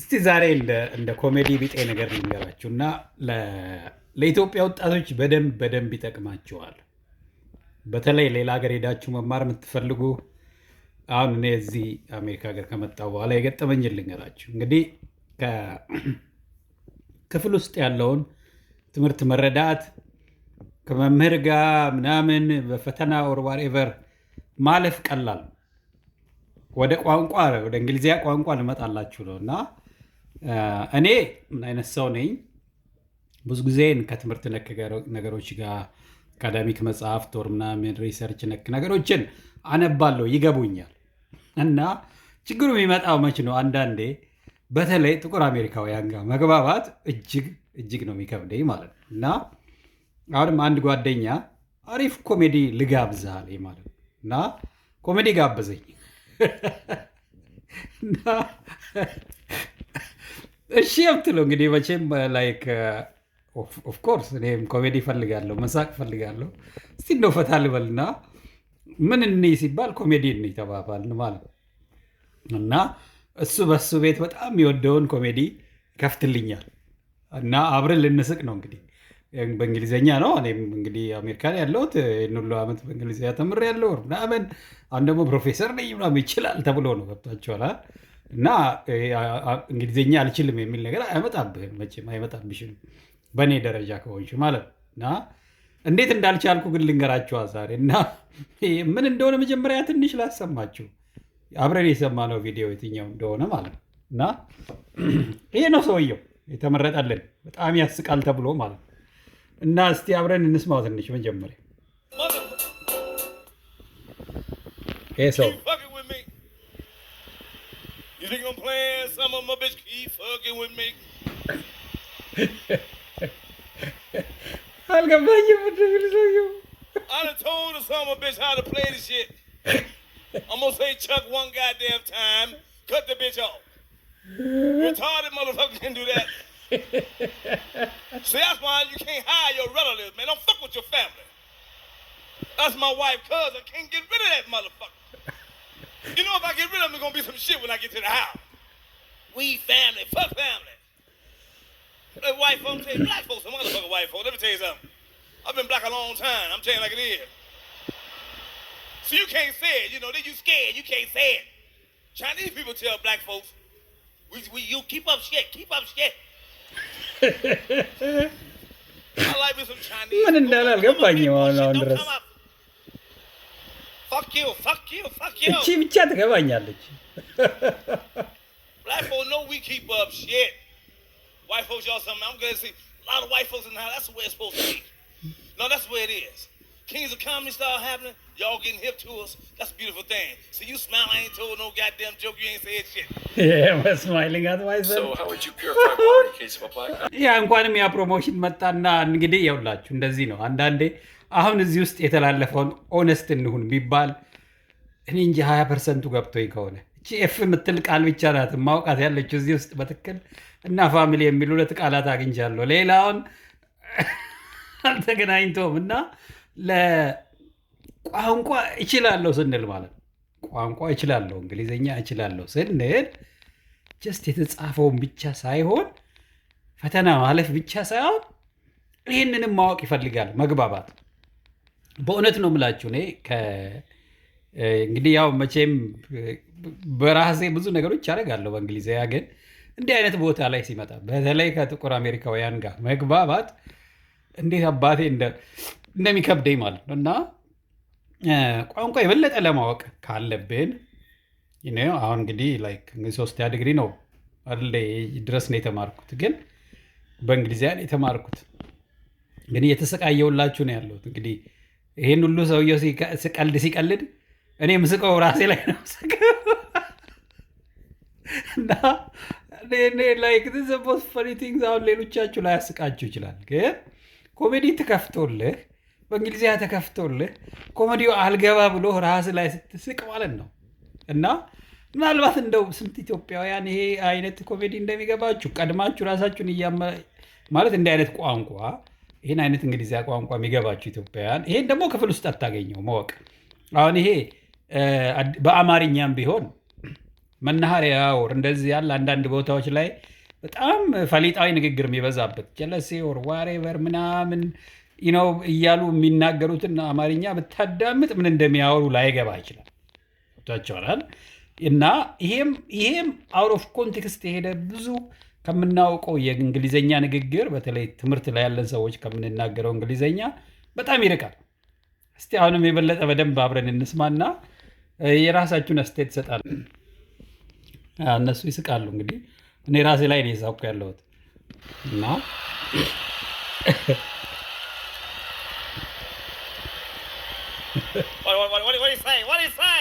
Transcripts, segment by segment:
እስቲ ዛሬ እንደ ኮሜዲ ቢጤ ነገር ልንገራችሁና ለኢትዮጵያ ወጣቶች በደንብ ይጠቅማችኋል። በተለይ ሌላ ሀገር ሄዳችሁ መማር የምትፈልጉ አሁን እኔ እዚህ አሜሪካ ሀገር ከመጣሁ በኋላ የገጠመኝ ልንገራችሁ። እንግዲህ ክፍል ውስጥ ያለውን ትምህርት መረዳት ከመምህር ጋር ምናምን በፈተና ኦር ዋትኤቨር ማለፍ ቀላል ነው። ወደ ቋንቋ ወደ እንግሊዝኛ ቋንቋ ልመጣላችሁ ነው እና እኔ ምን አይነት ሰው ነኝ? ብዙ ጊዜን ከትምህርት ነክ ነገሮች ጋር አካዳሚክ መጽሐፍት ወር ምናምን ሪሰርች ነክ ነገሮችን አነባለሁ፣ ይገቡኛል። እና ችግሩ የሚመጣው መች ነው? አንዳንዴ በተለይ ጥቁር አሜሪካውያን ጋር መግባባት እጅግ ነው የሚከብደኝ ማለት ነው። እና አሁንም አንድ ጓደኛ አሪፍ ኮሜዲ ልጋብዝሃል ማለት ነው እና ኮሜዲ ጋበዘኝ እና እሺ የምትለው እንግዲህ መቼም ላይክ ኦፍኮርስ እኔም ኮሜዲ እፈልጋለሁ፣ መሳቅ እፈልጋለሁ። እስቲ እንደው ፈታ ልበልና ምን እንይ ሲባል ኮሜዲ እንይ ተባባልን ማለት ነው እና እሱ በሱ ቤት በጣም የወደውን ኮሜዲ ከፍትልኛል እና አብረን ልንስቅ ነው። እንግዲህ በእንግሊዝኛ ነው። እኔም እንግዲህ አሜሪካን ያለሁት ይህን ሁሉ ዓመት በእንግሊዝኛ ተምሬያለሁ ምናምን። አሁን ደግሞ ፕሮፌሰር ነኝ ምናምን ይችላል ተብሎ ነው። ገብቷችኋል? እና እንግሊዝኛ አልችልም የሚል ነገር አይመጣብህም፣ መቼም አይመጣብሽም በእኔ ደረጃ ከሆንሽ ማለት ነው። እና እንዴት እንዳልቻልኩ ግን ልንገራችኋ ዛሬ። እና ምን እንደሆነ መጀመሪያ ትንሽ ላሰማችሁ። አብረን የሰማነው ቪዲዮ የትኛው እንደሆነ ማለት ነው። እና ይሄ ነው ሰውየው የተመረጠልን በጣም ያስቃል ተብሎ ማለት ነው። እና እስቲ አብረን እንስማው ትንሽ መጀመሪያ። ይሄ ሰው You think I'm playing some of my bitch keep fucking with me? አልገባኝም እንደምን ሰውየው I done told some of my bitch how to play this shit. I'm gonna say Chuck one goddamn time, cut the bitch off. Retarded motherfucker can do that. See, that's why you can't hire your relatives, man. Don't fuck with your family. That's my wife, cousin. Can't get rid of that motherfucker. You know, if I get rid of him, there's gonna be some shit when I get to the house. We family, fuck family. That white folks say black folks, some motherfucking white folks. Let me tell you something. I've been black a long time. I'm telling you like it is. So you can't say it. You know, you scared. You can't say it. Chinese people tell black folks, you keep up shit. Keep up shit. I like me some Chinese. ምን እንዳለ አልገባኝም አሁን ድረስ። Fuck you, fuck you, fuck you. እቺ ብቻ ትገባኛለች። Black folks know we keep up shit. White folks, y'all something. I'm gonna see a lot of white folks in the house. That's the way it's supposed to be. No, that's the way it is. Kings of comedy start happening. Y'all getting hip to us. That's a beautiful thing. So you smile. I ain't told no goddamn joke. You ain't said shit. Yeah, I was smiling at myself. So how would you purify water in case of a black? ያ እንኳንም ያ ፕሮሞሽን መጣና እንግዲህ ይኸውላችሁ እንደዚህ ነው። አንዳንዴ አሁን እዚህ ውስጥ የተላለፈውን ኦነስት እንሁን ቢባል እኔ እንጂ 20% ገብቶኝ ከሆነ እቺ ኤፍ የምትል ቃል ብቻ ናት ማውቃት ያለችው እዚህ ውስጥ በትክክል እና ፋሚሊ የሚሉ ሁለት ቃላት አግኝቻለሁ። ሌላውን አልተገናኝቶም። እና ለቋንቋ እችላለሁ ስንል ማለት ነው ቋንቋ እችላለሁ እንግሊዝኛ እችላለሁ ስንል ጀስት የተጻፈውን ብቻ ሳይሆን ፈተና ማለፍ ብቻ ሳይሆን ይህንንም ማወቅ ይፈልጋል መግባባት። በእውነት ነው የምላችሁ። እኔ እንግዲህ ያው መቼም በራሴ ብዙ ነገሮች አደርጋለሁ በእንግሊዝኛ፣ ግን እንዲህ አይነት ቦታ ላይ ሲመጣ በተለይ ከጥቁር አሜሪካውያን ጋር መግባባት እንዴት አባቴ እንደሚከብደኝ ማለት ነው። እና ቋንቋ የበለጠ ለማወቅ ካለብን አሁን እንግዲህ ላይክ 3ኛ ዲግሪ ነው አይደል ድረስ ነው የተማርኩት፣ ግን በእንግሊዝኛ ነው የተማርኩት። ግን እየተሰቃየሁላችሁ ነው ያለሁት። እንግዲህ ይሄን ሁሉ ሰውየው ሲቀልድ እኔ ምስቀው ራሴ ላይ ነው ምስቀው እና ላይክ this most funny things አሁን ሌሎቻችሁ ላይ ያስቃችሁ ይችላል፣ ግን ኮሜዲ ተከፍቶልህ በእንግሊዝኛ ተከፍቶልህ ኮሜዲው አልገባ ብሎ ራስ ላይ ስትስቅ ማለት ነው። እና ምናልባት እንደው ስንት ኢትዮጵያውያን ይሄ አይነት ኮሜዲ እንደሚገባችሁ ቀድማችሁ ራሳችሁን ማለት እንዲህ አይነት ቋንቋ ይህን አይነት እንግሊዝኛ ቋንቋ የሚገባችሁ ኢትዮጵያውያን ይሄን ደግሞ ክፍል ውስጥ አታገኘው ማወቅ። አሁን ይሄ በአማርኛም ቢሆን መናኸሪያ ወር እንደዚህ ያለ አንዳንድ ቦታዎች ላይ በጣም ፈሊጣዊ ንግግር የሚበዛበት ጀለሴ ወር ዋሬቨር ምናምን ነው እያሉ የሚናገሩትን አማርኛ ብታዳምጥ ምን እንደሚያወሩ ላይገባ ይችላል። ገብቷቸዋል። እና ይሄም አውት ኦፍ ኮንቴክስት የሄደ ብዙ ከምናውቀው የእንግሊዘኛ ንግግር በተለይ ትምህርት ላይ ያለን ሰዎች ከምንናገረው እንግሊዘኛ በጣም ይርቃል። እስቲ አሁንም የበለጠ በደንብ አብረን እንስማና የራሳችሁን አስተያየት ትሰጣሉ። እነሱ ይስቃሉ። እንግዲህ እኔ ራሴ ላይ ነው የሳኩ ያለሁት እና What do you say? What do you say?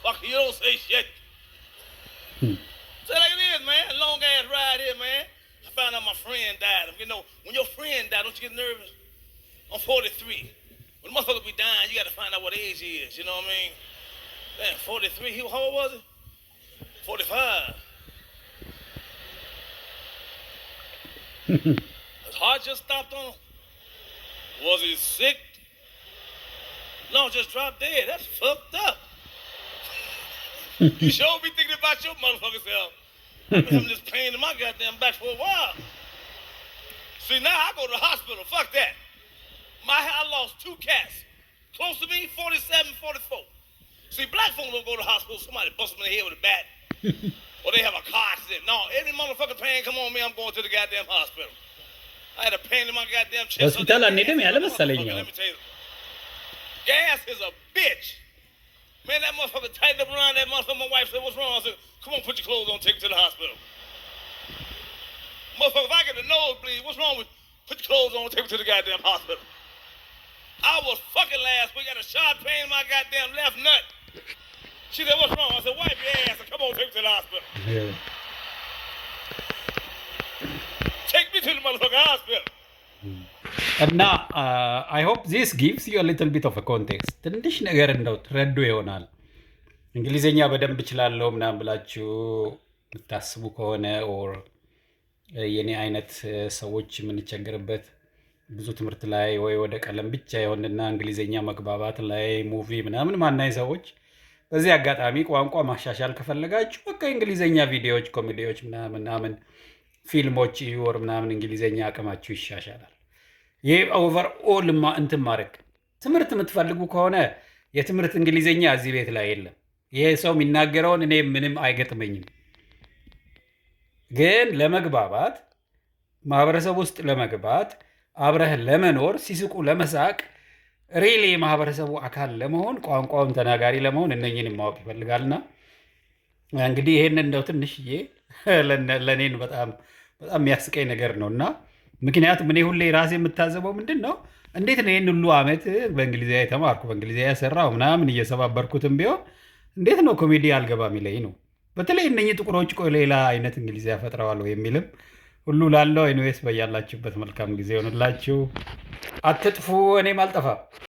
Fuck, you don't say shit. Say like it is, man. A long ass ride here, man. I found out my friend died. You know, when your friend died, don't you get nervous? I'm 43. When motherfucker be dying, you got to find out what age he is. You know what I mean? Man, 43. How old was he? 45. His heart just stopped on him. Was he sick? No, just dropped dead. That's fucked up. You sure be thinking about your motherfucking self. I've been having this pain in my goddamn back for a while. See, now I go to the hospital. Fuck that. I lost 2 cats. Close to me, 47, 44. See, black folks don't go to the hospital. Somebody bust them in the head with a bat. Or they have a car accident. No, every motherfucking pain come on me, I'm going to the goddamn hospital. I had a pain in my goddamn chest. ሆስፒታል አንሄድም ያለ መሰለኝ። Let me tell you. Gas is a bitch. Man, that motherfucker tightened up around that motherfucker. My wife said, what's wrong? I said, come on, put your clothes on, take me to the hospital. Motherfucker, if I get a nosebleed, what's wrong with put your clothes on, take me to the goddamn hospital? I was fucking last week, got a sharp pain in my goddamn left nut. She said, what's wrong? I said, wipe your ass and come on, take me to the hospital. Yeah. Take me to the motherfucking hospital. እና አይ ሆፕ ዚስ ጊቭስ ዩ ሊትል ቢት ኦፍ ኮንቴክስት ትንሽ ነገር እንደው ትረዱ ይሆናል። እንግሊዝኛ በደንብ እችላለሁ ምናምን ብላችሁ የምታስቡ ከሆነ ኦር የኔ አይነት ሰዎች የምንቸገርበት ብዙ ትምህርት ላይ ወይ ወደ ቀለም ብቻ የሆንና እንግሊዝኛ መግባባት ላይ ሙቪ ምናምን ማናይ ሰዎች በዚህ አጋጣሚ ቋንቋ ማሻሻል ከፈለጋችሁ በቃ እንግሊዝኛ ቪዲዮዎች፣ ኮሜዲዎች ምናምን ፊልሞች ይወር ምናምን እንግሊዝኛ አቅማችሁ ይሻሻላል። ይሄ ኦቨርኦል እንትን ማድረግ ትምህርት የምትፈልጉ ከሆነ የትምህርት እንግሊዝኛ እዚህ ቤት ላይ የለም። ይሄ ሰው የሚናገረውን እኔ ምንም አይገጥመኝም። ግን ለመግባባት ማህበረሰብ ውስጥ ለመግባት አብረህ ለመኖር ሲስቁ ለመሳቅ ሪሊ የማህበረሰቡ አካል ለመሆን ቋንቋውን ተናጋሪ ለመሆን እነኝን ማወቅ ይፈልጋልና እንግዲህ ይሄን እንደው ትንሽዬ ለኔን በጣም የሚያስቀኝ ነገር ነውና ምክንያቱም እኔ ሁሌ ራሴ የምታዘበው ምንድን ነው እንዴት ነው ይህን ሁሉ ዓመት በእንግሊዝኛ የተማርኩ በእንግሊዝኛ የሰራው ምናምን እየሰባበርኩትም ቢሆን እንዴት ነው ኮሜዲ አልገባም ይለኝ ነው። በተለይ እነኚህ ጥቁሮች ቆይ ሌላ አይነት እንግሊዝኛ ፈጥረዋል የሚልም ሁሉ ላለው ኤኒዌይስ በያላችሁበት መልካም ጊዜ ሆነላችሁ። አትጥፉ፣ እኔም አልጠፋም።